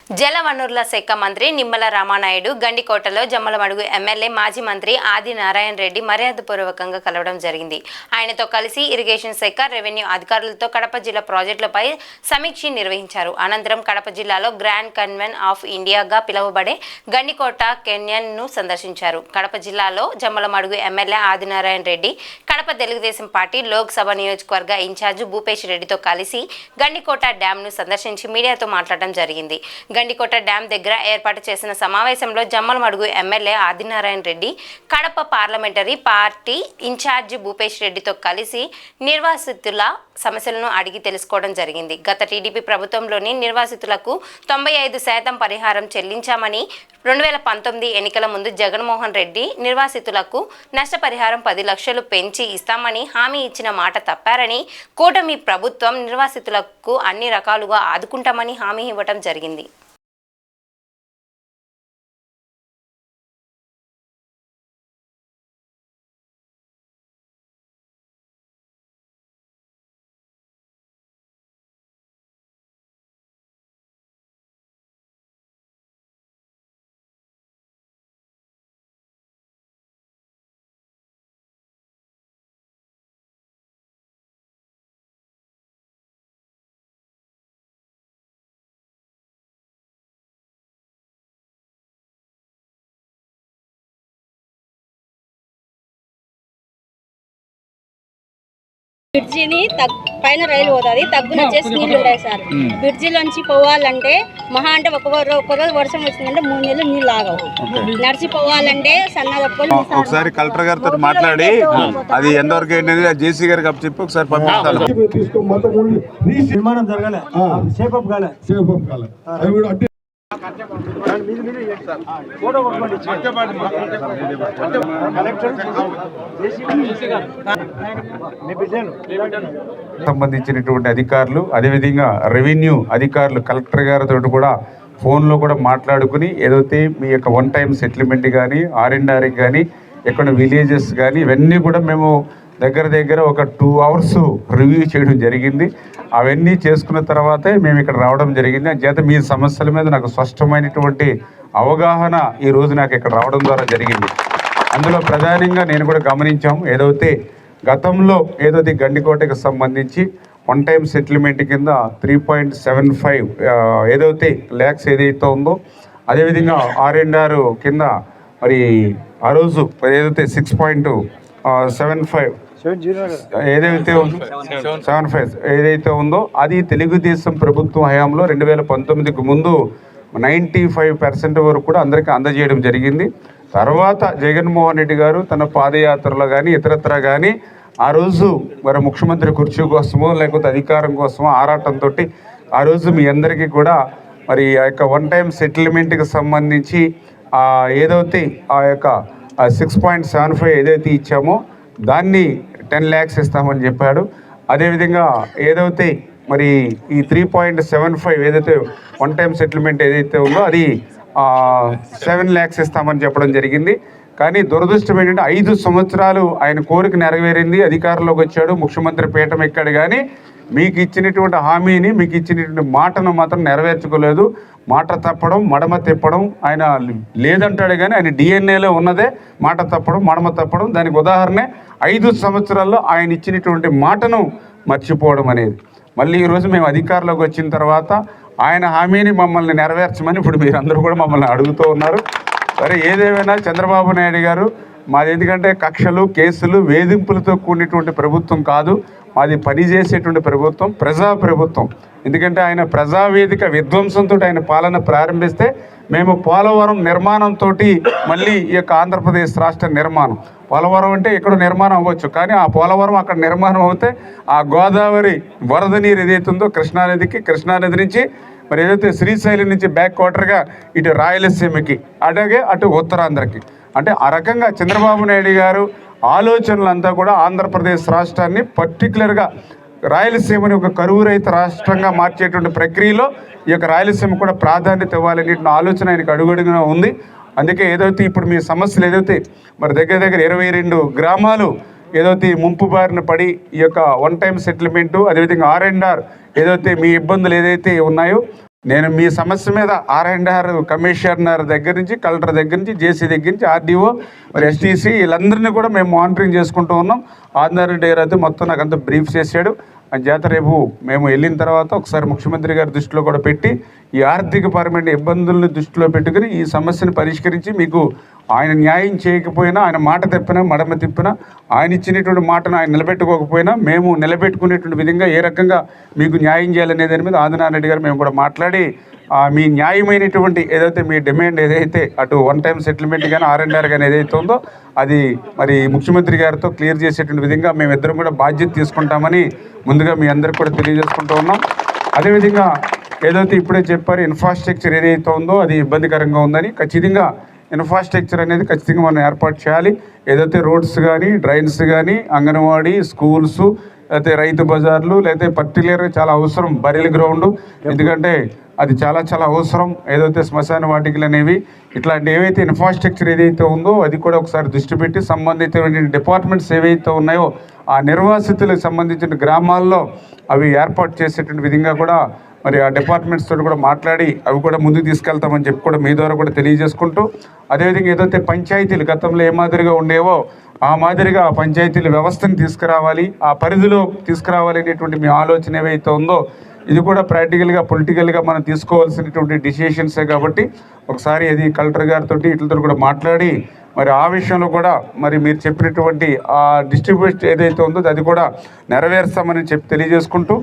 జలవనరుల శాఖ మంత్రి నిమ్మల రామానాయుడు గండికోటలో జమ్మలమడుగు ఎమ్మెల్యే మాజీ మంత్రి ఆది నారాయణ రెడ్డి మర్యాదపూర్వకంగా కలవడం జరిగింది. ఆయనతో కలిసి ఇరిగేషన్ శాఖ, రెవెన్యూ అధికారులతో కడప జిల్లా ప్రాజెక్టులపై సమీక్ష నిర్వహించారు. అనంతరం కడప జిల్లాలో గ్రాండ్ కన్వెన్ ఆఫ్ ఇండియాగా పిలువబడే గండికోట కెన్యన్ను సందర్శించారు. కడప జిల్లాలో జమ్మలమడుగు ఎమ్మెల్యే ఆది నారాయణ రెడ్డి కడప తెలుగుదేశం పార్టీ లోక్సభ నియోజకవర్గ ఇన్ఛార్జ్ భూపేష్ రెడ్డితో కలిసి గండికోట డ్యాంను సందర్శించి మీడియాతో మాట్లాడడం జరిగింది. గండికోట డ్యాం దగ్గర ఏర్పాటు చేసిన సమావేశంలో Jammalamadugu MLA Adinarayana Reddy Kadapa parliamentary party incharge Bhupesh రెడ్డితో కలిసి నిర్వాసితుల సమస్యలను అడిగి తెలుసుకోవడం జరిగింది. గత టీడీపీ ప్రభుత్వంలోని నిర్వాసితులకు 95% పరిహారం చెల్లించామని 2019 ఎన్నికల ముందు జగన్మోహన్ రెడ్డి నిర్వాసితులకు నష్టపరిహారం 10 లక్షలు పెంచి ఇస్తామని హామీ ఇచ్చిన మాట తప్పారని, కూటమి ప్రభుత్వం నిర్వాసితులకు అన్ని రకాలుగా ఆదుకుంటామని హామీ ఇవ్వడం జరిగింది. బ్రిడ్జిని పైన రైలు పోతుంది, తగ్గున వచ్చేసి నీళ్ళు ఉన్నాయి సార్. బ్రిడ్జిలోంచి పోవాలంటే మహా అంటే ఒక రోజు వర్షం వచ్చిందంటే 3 నెలలు నీళ్ళు ఆగవు. నడిచిపోవాలంటే సన్నదప్పులు. ఒకసారి కలెక్టర్ గారితో మాట్లాడి అది ఎంతవరకు ఏంటనేది జేసీ గారికి అప్పు చెప్పి ఒకసారి పంపిస్తాను. నిర్మాణం జరగాలి, సేఫ్ కాలే. సంబంధించినటువంటి అధికారులు, అదేవిధంగా రెవెన్యూ అధికారులు కలెక్టర్ గారితో కూడా ఫోన్లో కూడా మాట్లాడుకుని ఏదైతే మీ యొక్క 1 టైం సెటిల్మెంట్ కానీ, R&R కానీ, ఎక్కడ విలేజెస్ కానీ ఇవన్నీ కూడా మేము దగ్గర ఒక 2 అవర్స్ రివ్యూ చేయడం జరిగింది. అవన్నీ చేసుకున్న తర్వాతే మేము ఇక్కడ రావడం జరిగింది. అంచేత మీ సమస్యల మీద నాకు స్పష్టమైనటువంటి అవగాహన ఈరోజు నాకు ఇక్కడ రావడం ద్వారా జరిగింది. అందులో ప్రధానంగా నేను కూడా గమనించాము, ఏదైతే గతంలో ఏదైతే గండికోటకి సంబంధించి 1 టైం సెటిల్మెంట్ కింద 3.75 ఏదైతే ల్యాక్స్ ఏదైతే ఉందో, అదేవిధంగా R&R కింద మరి ఆ రోజు ఏదైతే 6.75 ఏదైతే ఉందో అది తెలుగుదేశం ప్రభుత్వం హయాంలో 2019కు ముందు 95% వరకు కూడా అందరికీ అందజేయడం జరిగింది. తర్వాత జగన్మోహన్ రెడ్డి గారు తన పాదయాత్రలో కానీ ఇతరత్ర కానీ ఆ రోజు మరి ముఖ్యమంత్రి కుర్చీ కోసమో లేకపోతే అధికారం కోసమో ఆరాటంతో ఆ రోజు మీ అందరికీ కూడా మరి ఆ యొక్క 1 టైం సెటిల్మెంట్కి సంబంధించి ఏదైతే ఆ యొక్క 6.75 ఏదైతే ఇచ్చామో దాన్ని 10 lakhs ఇస్తామని చెప్పాడు. అదేవిధంగా ఏదైతే మరి ఈ 3.75 ఏదైతే 1 టైం సెటిల్మెంట్ ఏదైతే ఉందో అది 7 lakhs ఇస్తామని చెప్పడం జరిగింది. కానీ దురదృష్టం ఏంటంటే 5 సంవత్సరాలు ఆయన కోరిక నెరవేరింది, అధికారంలోకి వచ్చాడు, ముఖ్యమంత్రి పీఠం ఎక్కాడు. కానీ మీకు ఇచ్చినటువంటి హామీని, మీకు ఇచ్చినటువంటి మాటను మాత్రం నెరవేర్చుకోలేదు. మాట తప్పడం, మడమ తిప్పడం ఆయన లేదంటాడు. కానీ ఆయన DNAలో ఉన్నదే మాట తప్పడం, మడమ తప్పడం. దానికి ఉదాహరణ 5 సంవత్సరాల్లో ఆయన ఇచ్చినటువంటి మాటను మర్చిపోవడం అనేది. మళ్ళీ ఈరోజు మేము అధికారంలోకి వచ్చిన తర్వాత ఆయన హామీని మమ్మల్ని నెరవేర్చమని ఇప్పుడు మీరందరూ కూడా మమ్మల్ని అడుగుతూ ఉన్నారు. సరే, ఏదేమైనా చంద్రబాబు నాయుడు గారు మాది ఎందుకంటే కక్షలు, కేసులు, వేధింపులతో కూడినటువంటి ప్రభుత్వం కాదు, మాది పనిచేసేటువంటి ప్రభుత్వం, ప్రజా ప్రభుత్వం. ఎందుకంటే ఆయన ప్రజావేదిక విధ్వంసంతో ఆయన పాలన ప్రారంభిస్తే మేము పోలవరం నిర్మాణంతో మళ్ళీ ఈ యొక్క ఆంధ్రప్రదేశ్ రాష్ట్ర నిర్మాణం, పోలవరం అంటే ఇక్కడ నిర్మాణం అవ్వచ్చు, కానీ ఆ పోలవరం అక్కడ నిర్మాణం అవుతే ఆ గోదావరి వరద నీరు ఏదైతుందో కృష్ణానది నుంచి మరి ఏదైతే శ్రీశైలం నుంచి బ్యాక్ వాటర్గా ఇటు రాయలసీమకి, అలాగే అటు ఉత్తరాంధ్రకి, అంటే ఆ రకంగా చంద్రబాబు నాయుడు గారు ఆలోచనలంతా కూడా ఆంధ్రప్రదేశ్ రాష్ట్రాన్ని పర్టికులర్గా రాయలసీమని ఒక కరువు రహిత రాష్ట్రంగా మార్చేటువంటి ప్రక్రియలో ఈ యొక్క రాయలసీమ కూడా ప్రాధాన్యత ఇవ్వాలనే ఆలోచన ఆయనకు అడుగడుగునా ఉంది. అందుకే ఏదైతే ఇప్పుడు మీ సమస్యలు ఏదైతే మరి దగ్గర 22 గ్రామాలు ఏదైతే ముంపు బారిన పడి ఈ యొక్క 1 టైం సెటిల్మెంటు, అదేవిధంగా R&R ఏదైతే మీ ఇబ్బందులు ఏదైతే ఉన్నాయో నేను మీ సమస్య మీద R&R కమిషనర్ దగ్గర నుంచి, కలెక్టర్ దగ్గర నుంచి, జేసీ దగ్గర నుంచి, RDO మరి STC వీళ్ళందరినీ కూడా మేము మానిటరింగ్ చేసుకుంటూ ఉన్నాం. ఆదినారాయణ రెడ్డి గారు అయితే మొత్తం నాకు అంతా బ్రీఫ్ చేశాడు. అని చేత రేపు మేము వెళ్ళిన తర్వాత ఒకసారి ముఖ్యమంత్రి గారి దృష్టిలో కూడా పెట్టి ఈ ఆర్థికపరమైన ఇబ్బందులను దృష్టిలో పెట్టుకుని ఈ సమస్యను పరిష్కరించి మీకు ఆయన న్యాయం చేయకపోయినా, ఆయన మాట తప్పినా, మడమ తిప్పినా, ఆయన ఇచ్చినటువంటి మాటను ఆయన నిలబెట్టుకోకపోయినా మేము నిలబెట్టుకునేటువంటి విధంగా ఏ రకంగా మీకు న్యాయం చేయాలనే దాని మీద ఆదినారాయణ రెడ్డి గారు మేము కూడా మాట్లాడి మీ న్యాయమైనటువంటి ఏదైతే మీ డిమాండ్ ఏదైతే అటు వన్ టైం సెటిల్మెంట్ కానీ R&R కానీ ఏదైతే ఉందో అది మరి ముఖ్యమంత్రి గారితో క్లియర్ చేసేటువంటి విధంగా మేమిద్దరం కూడా బాధ్యత తీసుకుంటామని ముందుగా మీ అందరికి కూడా తెలియజేసుకుంటూ ఉన్నాం. అదేవిధంగా ఏదైతే ఇప్పుడే చెప్పారు ఇన్ఫ్రాస్ట్రక్చర్ ఏదైతే ఉందో అది ఇబ్బందికరంగా ఉందని, ఖచ్చితంగా ఇన్ఫ్రాస్ట్రక్చర్ అనేది ఖచ్చితంగా మనం ఏర్పాటు చేయాలి. ఏదైతే రోడ్స్ కానీ, డ్రైన్స్ కానీ, అంగన్వాడీ, స్కూల్స్, లేకపోతే రైతు బజార్లు, లేకపోతే పర్టికులర్గా చాలా అవసరం బరిల్ గ్రౌండ్, ఎందుకంటే అది చాలా చాలా అవసరం. ఏదైతే శ్మశాన వాటికలు అనేవి ఇట్లాంటి ఏవైతే ఇన్ఫ్రాస్ట్రక్చర్ ఏదైతే ఉందో అది కూడా ఒకసారి దృష్టి పెట్టి సంబంధితమైన డిపార్ట్మెంట్స్ ఏవైతే ఉన్నాయో ఆ నిర్వాసితులకు సంబంధించిన గ్రామాల్లో అవి ఏర్పాటు చేసేటువంటి విధంగా కూడా మరి ఆ డిపార్ట్మెంట్స్ తోటి కూడా మాట్లాడి అవి కూడా ముందుకు తీసుకెళ్తామని చెప్పి కూడా మీ ద్వారా కూడా తెలియజేసుకుంటూ, అదేవిధంగా ఏదైతే పంచాయతీలు గతంలో ఏ మాదిరిగా ఉండేవో ఆ మాదిరిగా పంచాయతీల వ్యవస్థను తీసుకురావాలి, ఆ పరిధిలో తీసుకురావాలి అనేటువంటి మీ ఆలోచన ఏవైతే ఉందో ఇది కూడా ప్రాక్టికల్గా పొలిటికల్గా మనం తీసుకోవాల్సినటువంటి డిసిషన్సే. కాబట్టి ఒకసారి అది కలెక్టర్ గారితో వీటితో కూడా మాట్లాడి మరి ఆ విషయంలో కూడా మరి మీరు చెప్పినటువంటి ఆ డిస్ట్రిబ్యూషన్ ఏదైతే ఉందో అది కూడా నెరవేరుస్తామని చెప్పి తెలియజేసుకుంటూ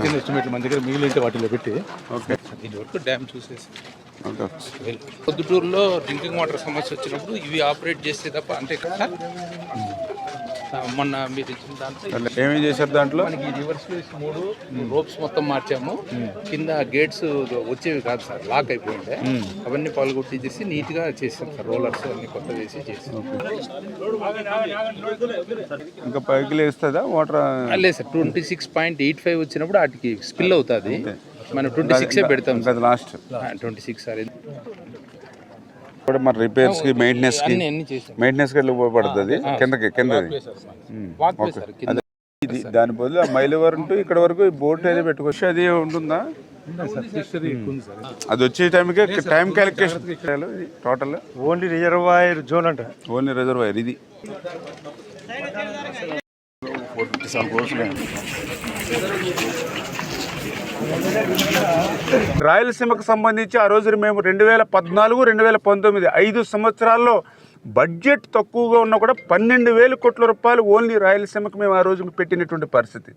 చిన్న ఎస్టిమేట్లు మన దగ్గర మిగిలింటే వాటిలో పెట్టి దీని వరకు డ్యామ్ చూసేసి పొద్దుటూరులో డ్రింకింగ్ వాటర్ సమస్య వచ్చినప్పుడు ఇవి ఆపరేట్ చేస్తే తప్ప అంతే కదా. మొన్న మీరు ఇచ్చిన దాంట్లో ఏమేం చేశారు దాంట్లో మనకి రివర్స్ 3 రోప్స్ మొత్తం మార్చాము. కింద గేట్స్ వచ్చేవి కాదు సార్, లాక్ అయిపోయింది. అవన్నీ పాల్గొట్టేసి నీట్ గా చేసాం సార్. రోలర్స్ అన్ని కొత్త వేసి చేసాం. ఇంకా పైకి లేస్తుందా వాటర్? లేదు సార్, 26.85 వచ్చినప్పుడు వాటికి స్పిల్ అవుతుంది. మనం 26 పెడతాం సార్. Last 26 sir. కూడా మరి రిపేర్స్కి మెయింటెనెన్స్కి ఉపయోగపడుతుంది. కిందది ఇది దాని బదులు ఆ మైలు వరకు ఇక్కడ వరకు బోట్ అయితే పెట్టుకోవచ్చు. అది ఉంటుందా? అది వచ్చే టైంకి time calculation total only reservoir zone అంట. ఓన్లీ రిజర్వాయర్ ఇది రాయలసీమకు సంబంధించి ఆ రోజు మేము 2014, 2019 5 సంవత్సరాల్లో బడ్జెట్ తక్కువగా ఉన్నా కూడా 12,000 కోట్ల రూపాయలు ఓన్లీ రాయలసీమకు మేము ఆ రోజు పెట్టినటువంటి పరిస్థితి.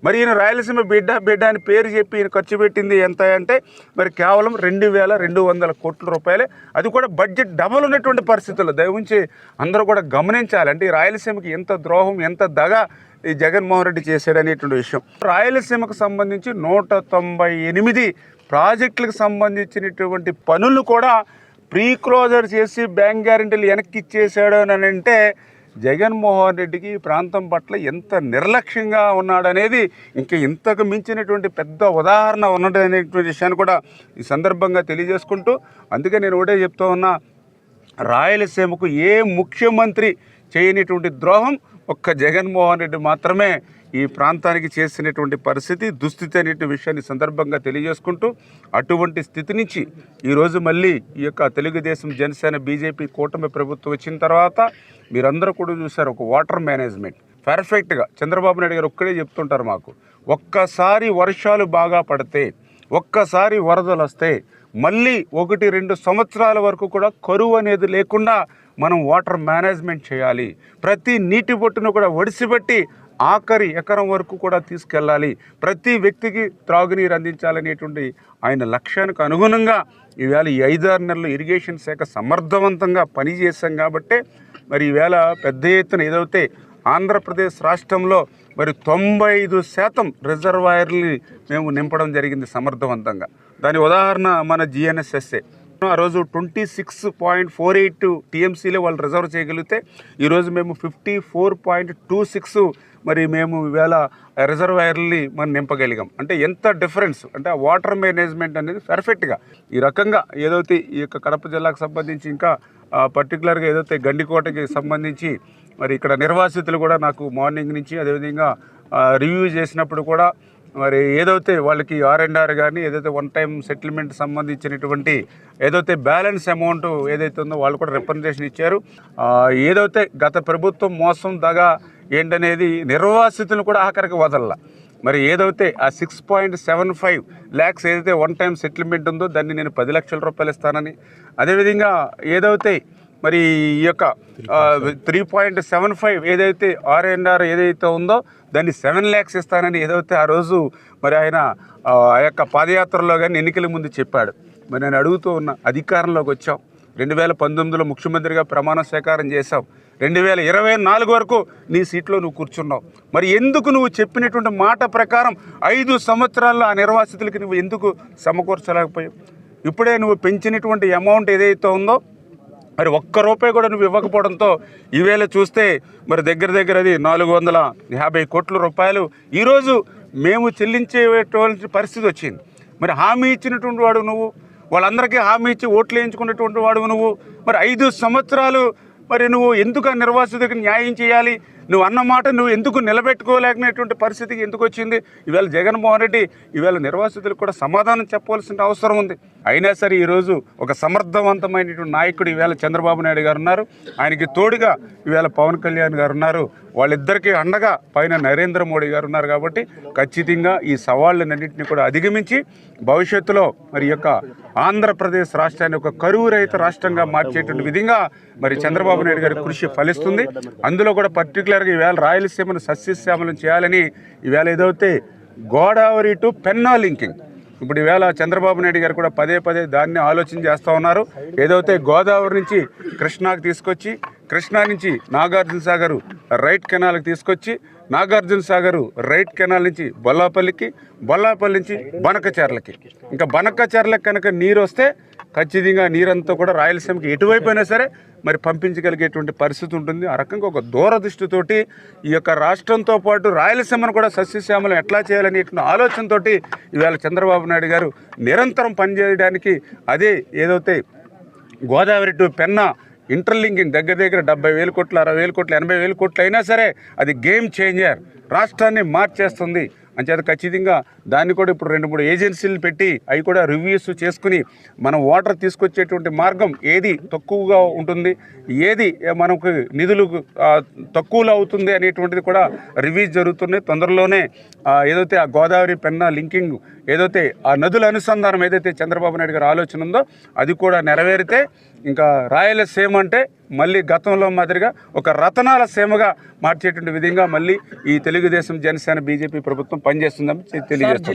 మరి ఈయన రాయలసీమ బిడ్డ అని పేరు చెప్పి ఈయన ఖర్చు పెట్టింది ఎంత అంటే మరి కేవలం 2,200 కోట్ల రూపాయలే. అది కూడా బడ్జెట్ డబల్ ఉన్నటువంటి పరిస్థితుల్లో దయవుంచి అందరూ కూడా గమనించాలి. అంటే ఈ రాయలసీమకి ఎంత ద్రోహం, ఎంత దగ ఈ జగన్మోహన్ రెడ్డి చేశాడనేటువంటి విషయం. రాయలసీమకు సంబంధించి 198 ప్రాజెక్టులకు సంబంధించినటువంటి పనులు కూడా ప్రీ క్లోజర్ చేసి బ్యాంక్ గ్యారెంటీలు వెనక్కి ఇచ్చేసాడు అని అంటే జగన్మోహన్ రెడ్డికి ఈ ప్రాంతం పట్ల ఎంత నిర్లక్ష్యంగా ఉన్నాడనేది ఇంకా ఇంతకు మించినటువంటి పెద్ద ఉదాహరణ ఉన్నదనేటువంటి విషయాన్ని కూడా ఈ సందర్భంగా తెలియజేసుకుంటూ, అందుకే నేను ఒకటే చెప్తా ఉన్నా, రాయలసీమకు ఏ ముఖ్యమంత్రి చేయనిటువంటి ద్రోహం ఒక్క జగన్మోహన్ రెడ్డి మాత్రమే ఈ ప్రాంతానికి చేసినటువంటి పరిస్థితి, దుస్థితి అనేటువంటి విషయాన్ని సందర్భంగా తెలియజేసుకుంటూ, అటువంటి స్థితి నుంచి ఈరోజు మళ్ళీ ఈ యొక్క తెలుగుదేశం, జనసేన, బీజేపీ కూటమి ప్రభుత్వం వచ్చిన తర్వాత మీరందరూ కూడా చూశారు ఒక వాటర్ మేనేజ్మెంట్ పర్ఫెక్ట్గా. చంద్రబాబు నాయుడు గారు ఒక్కడే చెప్తుంటారు మాకు, ఒక్కసారి వర్షాలు బాగా పడితే, ఒక్కసారి వరదలు వస్తే మళ్ళీ 1-2 సంవత్సరాల వరకు కూడా కరువు అనేది లేకుండా మనం వాటర్ మేనేజ్మెంట్ చేయాలి. ప్రతి నీటి బొట్టును కూడా ఒడిసిపెట్టి ఆఖరి ఎకరం వరకు కూడా తీసుకెళ్ళాలి. ప్రతి వ్యక్తికి త్రాగునీరు అందించాలనేటువంటి ఆయన లక్ష్యానికి అనుగుణంగా ఈవేళ ఈ 5-6 నెలలు ఇరిగేషన్ శాఖ సమర్థవంతంగా పనిచేశాం. కాబట్టి మరి ఈవేళ పెద్ద ఎత్తున ఏదైతే ఆంధ్రప్రదేశ్ రాష్ట్రంలో మరి 95% రిజర్వాయర్ని మేము నింపడం జరిగింది సమర్థవంతంగా. దాని ఉదాహరణ మన GNSSఏ. ఆ రోజు 26.48 TMCలో వాళ్ళు రిజర్వ్ చేయగలిగితే ఈరోజు మేము 54.26 మరి మేము ఈవేళ రిజర్వాయర్ని మనం నింపగలిగాం. అంటే ఎంత డిఫరెన్స్ అంటే ఆ వాటర్ మేనేజ్మెంట్ అనేది పర్ఫెక్ట్గా ఈ రకంగా ఏదైతే ఈ యొక్క కడప జిల్లాకు సంబంధించి ఇంకా పర్టికులర్గా ఏదైతే గండికోటకి సంబంధించి మరి ఇక్కడ నిర్వాసితులు కూడా నాకు మార్నింగ్ నుంచి అదేవిధంగా రివ్యూ చేసినప్పుడు కూడా మరి ఏదైతే వాళ్ళకి R&R కానీ ఏదైతే వన్ టైం సెటిల్మెంట్ సంబంధించినటువంటి ఏదైతే బ్యాలెన్స్ అమౌంట్ ఏదైతే ఉందో వాళ్ళు కూడా రిప్రజెంటేషన్ ఇచ్చారు. ఏదైతే గత ప్రభుత్వం మోసం దగా ఏంటనేది నిర్వాసితులు కూడా ఆఖరికి వదల మరి ఏదైతే ఆ 6.75 lakhs ఏదైతే వన్ టైం సెటిల్మెంట్ ఉందో దాన్ని నేను 10 లక్షల రూపాయలు ఇస్తానని, అదేవిధంగా ఏదైతే మరి ఈ యొక్క 3.75 ఏదైతే R&R ఏదైతే ఉందో దాన్ని 7 lakhs ఇస్తానని ఏదైతే ఆ రోజు మరి ఆయన ఆ యొక్క పాదయాత్రలో కానీ ఎన్నికల ముందు చెప్పాడు. మరి నేను అడుగుతూ ఉన్న అధికారంలోకి వచ్చాం, 2019లో ముఖ్యమంత్రిగా ప్రమాణ స్వీకారం చేశావు, 2024 వరకు నీ సీట్లో నువ్వు కూర్చున్నావు. మరి ఎందుకు నువ్వు చెప్పినటువంటి మాట ప్రకారం 5 సంవత్సరాల్లో ఆ నిర్వాసితులకి నువ్వు ఎందుకు సమకూర్చలేకపోయావు? ఇప్పుడే నువ్వు పెంచినటువంటి అమౌంట్ ఏదైతే ఉందో మరి ₹1 కూడా నువ్వు ఇవ్వకపోవడంతో ఈవేళ చూస్తే మరి దగ్గర అది 450 కోట్ల రూపాయలు ఈరోజు మేము చెల్లించేటువంటి పరిస్థితి వచ్చింది. మరి హామీ ఇచ్చినటువంటి వాడు నువ్వు, వాళ్ళందరికీ హామీ ఇచ్చి ఓట్లు వేయించుకున్నటువంటి వాడు నువ్వు, మరి 5 సంవత్సరాలు మరి నువ్వు ఎందుకు ఆ నిర్వాసితుడికి న్యాయం చేయాలి? నువ్వు అన్నమాట నువ్వు ఎందుకు నిలబెట్టుకోలేకనేటువంటి పరిస్థితికి ఎందుకు వచ్చింది? ఈవేళ జగన్మోహన్ రెడ్డి ఈవేళ నిర్వాసితులకు కూడా సమాధానం చెప్పవలసిన అవసరం ఉంది. అయినా సరే ఈరోజు ఒక సమర్థవంతమైనటువంటి నాయకుడు ఈవేళ చంద్రబాబు నాయుడు గారు ఉన్నారు, ఆయనకి తోడుగా ఈవేళ పవన్ కళ్యాణ్ గారు ఉన్నారు, వాళ్ళిద్దరికీ అండగా పైన నరేంద్ర మోడీ గారు ఉన్నారు. కాబట్టి ఖచ్చితంగా ఈ సవాళ్ళన్నింటినీ కూడా అధిగమించి భవిష్యత్తులో మరి యొక్క ఆంధ్రప్రదేశ్ రాష్ట్రాన్ని ఒక కరువు రహిత రాష్ట్రంగా మార్చేటువంటి విధంగా మరి చంద్రబాబు నాయుడు గారి కృషి ఫలిస్తుంది. అందులో కూడా పర్టికులర్గా ఈవేళ రాయలసీమను సస్యశ్యామలం చేయాలని ఈవేళ ఏదైతే గోదావరి టు పెన్నా లింకింగ్ ఇప్పుడు ఈవేళ చంద్రబాబు నాయుడు గారు కూడా పదే దాన్ని ఆలోచన చేస్తూ ఉన్నారు. ఏదైతే గోదావరి నుంచి కృష్ణాకి తీసుకొచ్చి, కృష్ణా నుంచి నాగార్జున సాగర్ రైట్ కెనాల్కి తీసుకొచ్చి, నాగార్జున సాగర్ రైట్ కెనాల్ నుంచి బొల్లాపల్లికి, బొల్లాపల్లి నుంచి బనకచెర్లకి, ఇంకా బనకచెర్లకు కనుక నీరు వస్తే ఖచ్చితంగా నీరంతా కూడా రాయలసీమకి ఎటువైపు అయినా సరే మరి పంపించగలిగేటువంటి పరిస్థితి ఉంటుంది. ఆ రకంగా ఒక దూరదృష్టితోటి ఈ యొక్క రాష్ట్రంతో పాటు రాయలసీమను కూడా సస్యశ్యామలం ఎట్లా చేయాలనేటువంటి ఆలోచనతోటి ఈవేళ చంద్రబాబు నాయుడు గారు నిరంతరం పనిచేయడానికి అదే ఏదైతే గోదావరి టు పెన్నా ఇంటర్లింకింగ్ దగ్గర 70,000 కోట్లు, 60,000 కోట్లు, 80,000 కోట్లు అయినా సరే అది గేమ్ చేంజర్, రాష్ట్రాన్ని మార్చేస్తుంది. అంచేత ఖచ్చితంగా దాన్ని కూడా ఇప్పుడు 2-3 ఏజెన్సీలు పెట్టి అవి కూడా రివ్యూస్ చేసుకుని మనం వాటర్ తీసుకొచ్చేటువంటి మార్గం ఏది తక్కువగా ఉంటుంది, ఏది మనకు నిధులు తక్కువలో అవుతుంది అనేటువంటిది కూడా రివ్యూస్ జరుగుతున్నాయి. తొందరలోనే ఏదైతే ఆ గోదావరి పెన్నా లింకింగ్ ఏదైతే ఆ నదుల అనుసంధానం ఏదైతే చంద్రబాబు నాయుడు గారి ఆలోచన ఉందో అది కూడా నెరవేరితే ఇంకా రాయలసీమ అంటే మళ్ళీ గతంలో మాదిరిగా ఒక రతనాల సీమగా మార్చేటువంటి విధంగా మళ్ళీ ఈ తెలుగుదేశం, జనసేన, బీజేపీ ప్రభుత్వం పనిచేస్తుందని తెలియజేస్తుంది.